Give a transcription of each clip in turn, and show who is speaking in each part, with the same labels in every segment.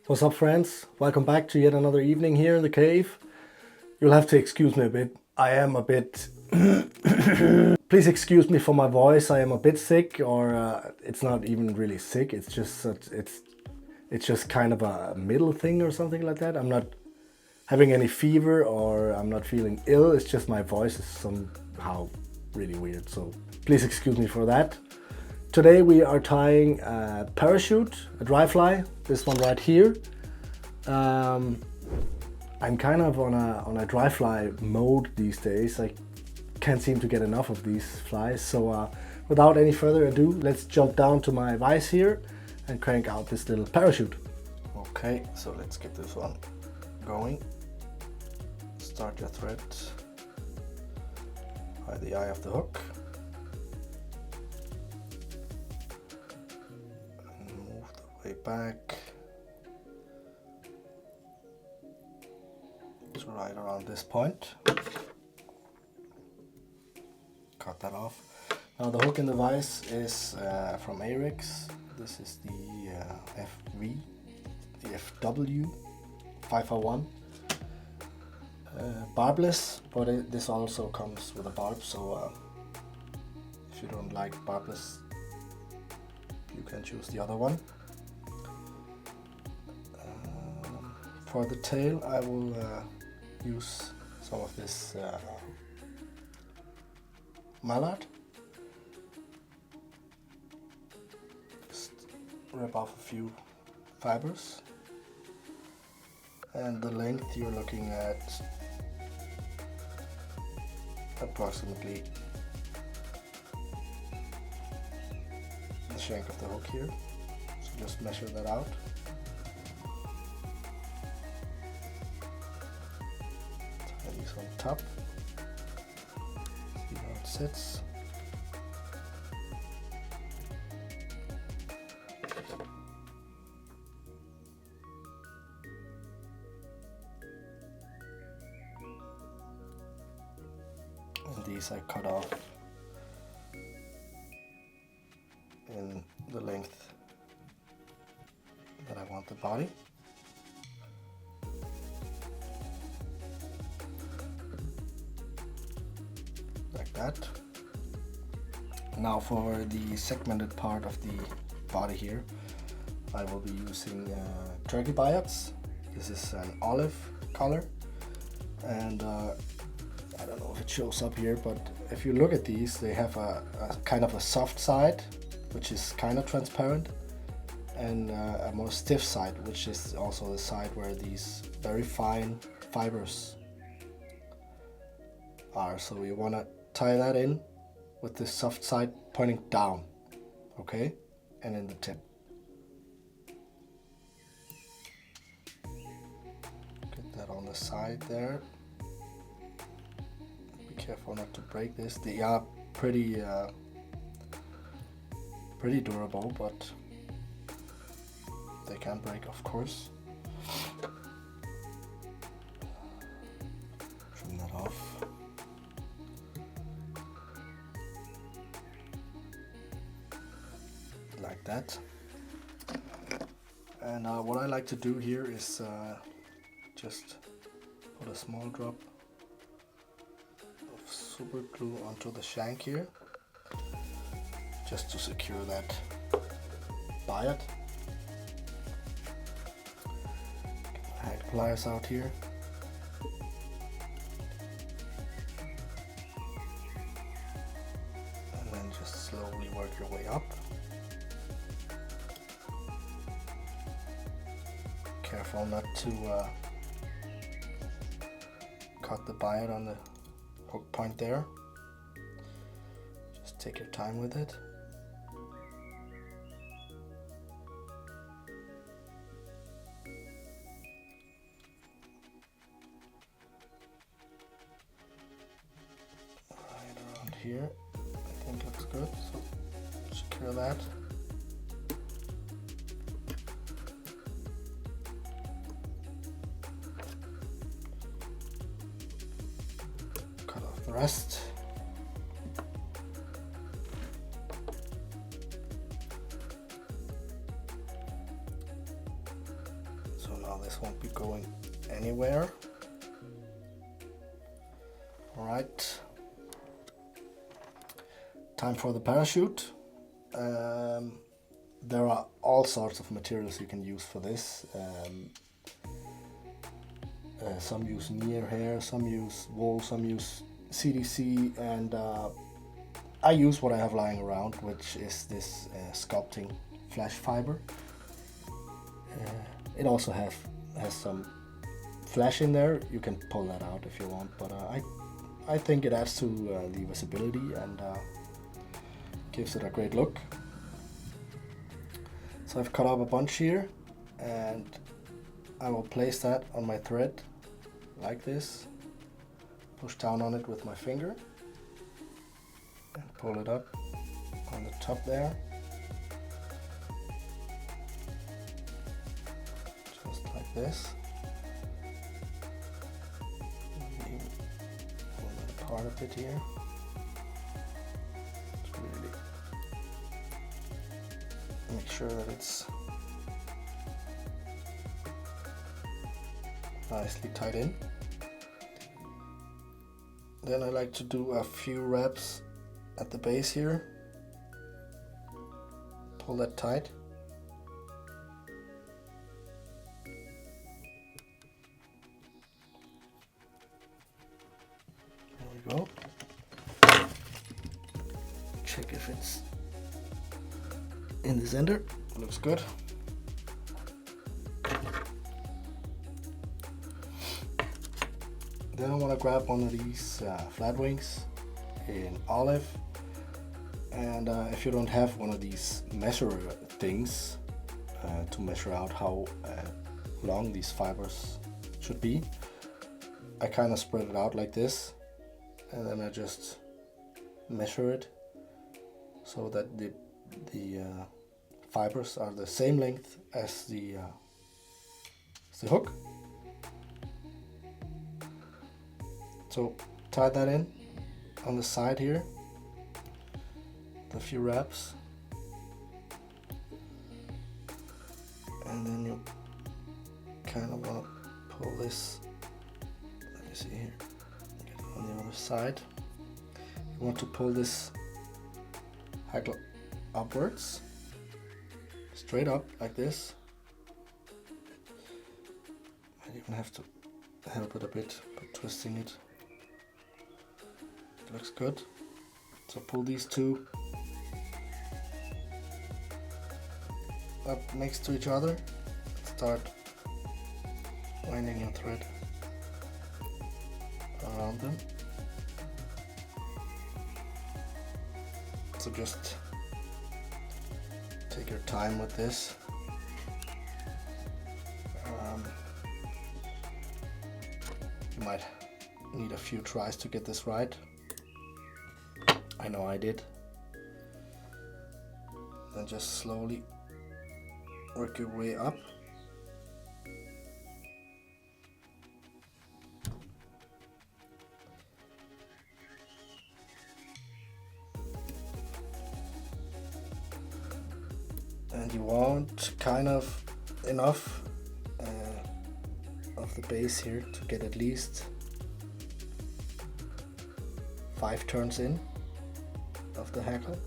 Speaker 1: What's up, friends? Welcome back to yet another evening here in the cave. You'll have to excuse me a bit. I am a bit... Please excuse me for my voice. I am a bit sick, or it's not even really sick. It's just kind of a middle thing or something like that. I'm not having any fever or I'm not feeling ill. It's just my voice is somehow really weird. So please excuse me for that. Today we are tying a parachute, a dry fly, this one right here. I'm kind of on a dry fly mode these days. I can't seem to get enough of these flies. So without any further ado, let's jump down to my vise here and crank out this little parachute. Okay, so let's get this one going. Start your thread by the eye of the hook. Back to right around this point. Cut that off. Now the hook in the vise is from Arix. This is the FW 501 barbless, but this also comes with a barb, so if you don't like barbless, you can choose the other one. For the tail, I will use some of this mallard. Just rip off a few fibers, and the length you're looking at approximately the shank of the hook here. So just measure that out. On top, see how it sits. And these I cut off in the length that I want the body. That. Now for the segmented part of the body here, I will be using turkey biots. This is an olive color, and I don't know if it shows up here, but if you look at these, they have a kind of a soft side, which is kind of transparent, and a more stiff side, which is also the side where these very fine fibers are. So you want to tie that in with the soft side pointing down, okay, and in the tip. Get that on the side there. Be careful not to break this. They are pretty durable, but they can break, of course. Trim that off. Like that. And what I like to do here is just put a small drop of super glue onto the shank here, just to secure that biot. Get my hack pliers out here. And then just slowly work your way up. Careful not to cut the biot on the hook point there. Just take your time with it. Right around here, I think looks good. So secure that. The rest. So now this won't be going anywhere. Alright. Time for the parachute. There are all sorts of materials you can use for this. Some use near hair, some use wool, some use CDC, and I use what I have lying around, which is this sculpting flash fiber. It also has some flash in there. You can pull that out if you want, but I think it adds to the visibility and gives it a great look. So I've cut up a bunch here, and I will place that on my thread like this. Push down on it with my finger and pull it up on the top there. Just like this. Maybe pull that apart a bit here. Just really make sure that it's nicely tied in. Then I like to do a few wraps at the base here. Pull that tight. There we go. Check if it's in the center. Looks good. Then I want to grab one of these flat wings in olive, and if you don't have one of these measure things to measure out how long these fibers should be, I kind of spread it out like this, and then I just measure it so that the fibers are the same length as the hook. So tie that in on the side here, a few wraps, and then you kind of want to pull this, let me see here, get it on the other side. You want to pull this hackle upwards, straight up like this. I even have to help it a bit by twisting it. Looks good. So pull these two up next to each other. Start winding your thread around them. So just take your time with this. You might need a few tries to get this right. I know I did. Then just slowly work your way up. And you want kind of enough of the base here to get at least 5 turns in of the hackle.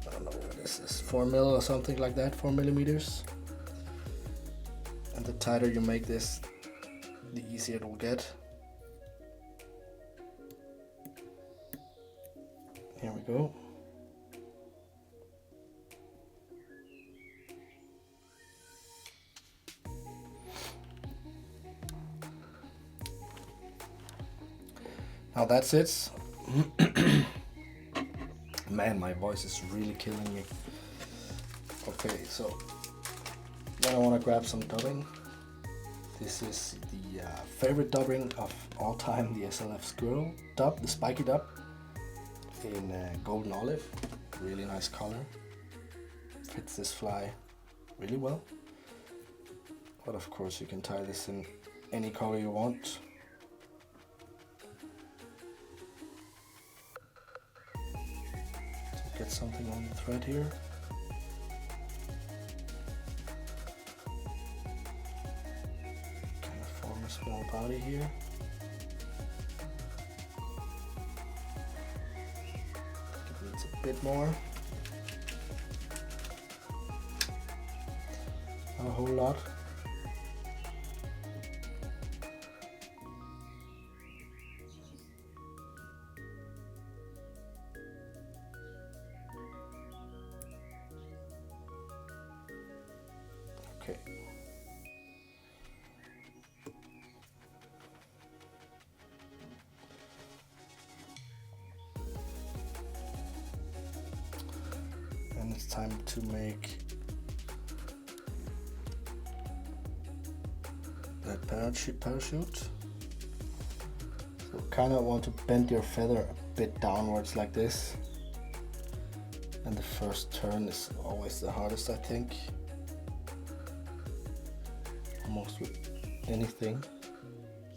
Speaker 1: I don't know what this is, 4 mil or something like that, 4 millimeters. And the tighter you make this, the easier it will get. Here we go. Now that's it. Man, my voice is really killing me. Okay, so then I want to grab some dubbing. This is the favorite dubbing of all time, the SLF Squirrel dub, the spiky dub in golden olive. Really nice color. Fits this fly really well. But of course you can tie this in any color you want. Get something on the thread here. a small body here. It needs a bit more. Not a whole lot. Okay. And it's time to make that parachute. So kind of want to bend your feather a bit downwards like this. And the first turn is always the hardest, I think. Almost with anything.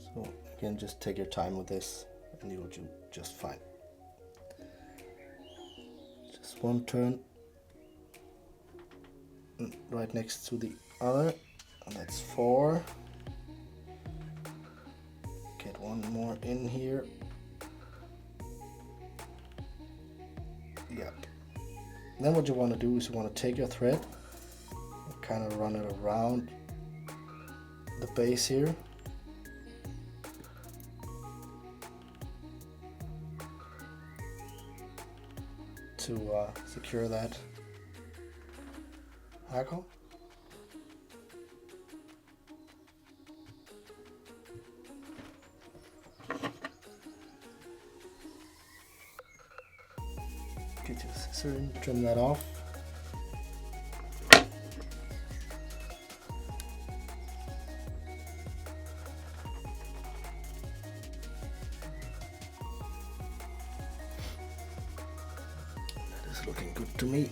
Speaker 1: So again, just take your time with this and you'll do just fine. Just one turn right next to the other, and that's 4. Get one more in here. Yep. Then what you want to do is you want to take your thread and kind of run it around the base here. To secure that hackle. Get your scissor and trim that off. That is looking good to me.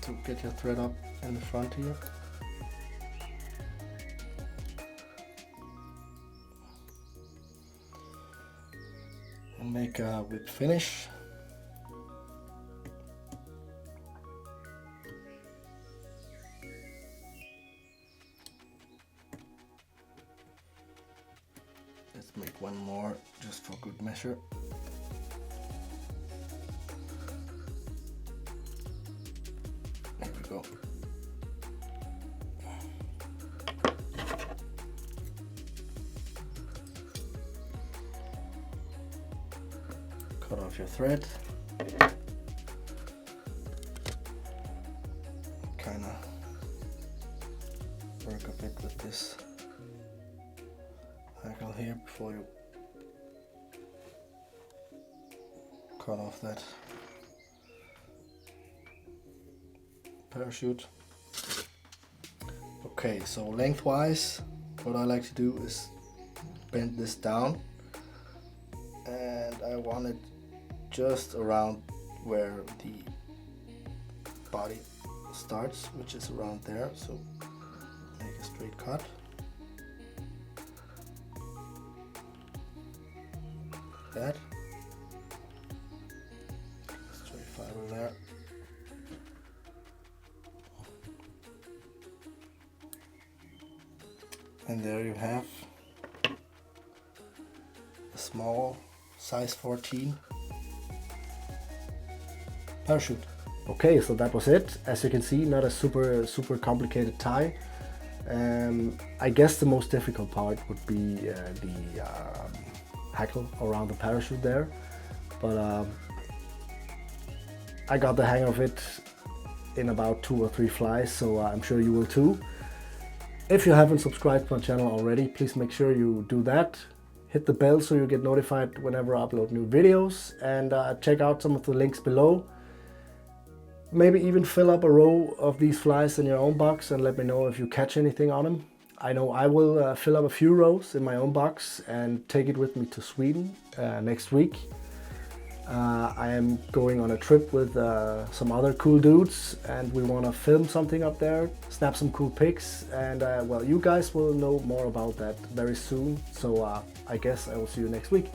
Speaker 1: So get your thread up in the front here. And make a whip finish. Let's make one more just for good measure. There we go. Cut off your thread. Kind of work a bit with this hackle here before you cut off that parachute. Okay, so lengthwise, what I like to do is bend this down, and I want it just around where the body starts, which is around there. So make a straight cut. Like that. Straight fiber there. And there you have a small size 14 parachute. Okay, so that was it. As you can see, not a super complicated tie. I guess the most difficult part would be the hackle around the parachute there, but I got the hang of it in about 2 or 3 flies, so I'm sure you will too. If you haven't subscribed to my channel already, please make sure you do that. Hit the bell so you get notified whenever I upload new videos, and check out some of the links below. Maybe even fill up a row of these flies in your own box and let me know if you catch anything on them. I know I will fill up a few rows in my own box and take it with me to Sweden next week. I am going on a trip with some other cool dudes, and we want to film something up there, snap some cool pics, and well, you guys will know more about that very soon. So I guess I will see you next week.